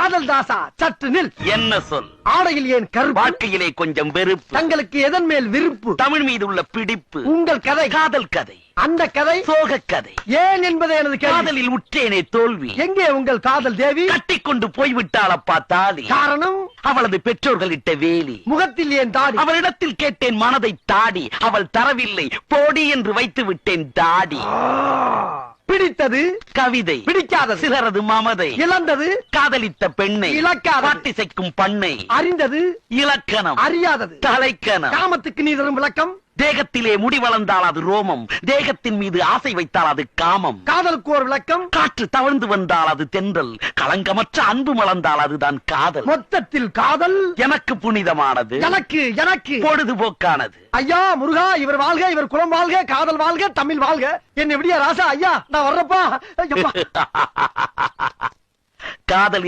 காதல் தாசா சற்று நில். என்ன சொல்? ஆடையில் ஏன் கருப்பு? வாழ்க்கையிலே கொஞ்சம் வெறுப்பு. தங்களுக்கு எதன் மேல் விருப்பு? தமிழ் மீது உள்ள பிடிப்பு. உங்கள் கதை காதல் கதை. அந்த கதை சோக கதை. ஏன் என்பதை எனது கேள்வி. காதலில் உற்றேனே தோல்வி. எங்கே உங்கள் காதல் தேவி? கட்டிக்கொண்டு போய்விட்டாளப்பா தாலி. காரணம்? அவளது பெற்றோர்கள் இட்ட வேலி. முகத்தில் ஏன் தாடி? அவளிடத்தில் கேட்டேன் மனதை தாடி. அவள் தரவில்லை. போடி என்று வைத்து விட்டேன் தாடி. பிடித்தது கவிதை. பிடிக்காதது சிலரது மமதை. இழந்தது காதலித்த பெண்ணை இலக்காதது. பாட்டிசைக்கும் பண்ணை. அறிந்தது இலக்கணம். அறியாதது. தலைக்கணம். காமத்துக்கு நீ தரும் விளக்கம்? தேகத்திலே முடி வளர்ந்தால் அது ரோமம். தேகத்தின் மீது ஆசை வைத்தால் அது காமம். காதலுக்கு ஒரு விளக்கம்? காற்று தவழ்ந்து வந்தால் அது தென்றல். களங்கமற்ற அன்பு மலர்ந்தால் அதுதான் காதல். மொத்தத்தில் காதல் எனக்கு புனிதமானது. எனக்கு பொழுதுபோக்கானது. ஐயா முருகா, இவர் வாழ்க, இவர் குலம் வாழ்க, காதல் வாழ்க, தமிழ் வாழ்க. என்ன விடியா ராசா ஐயா, நான் வர்றப்பா. காதல்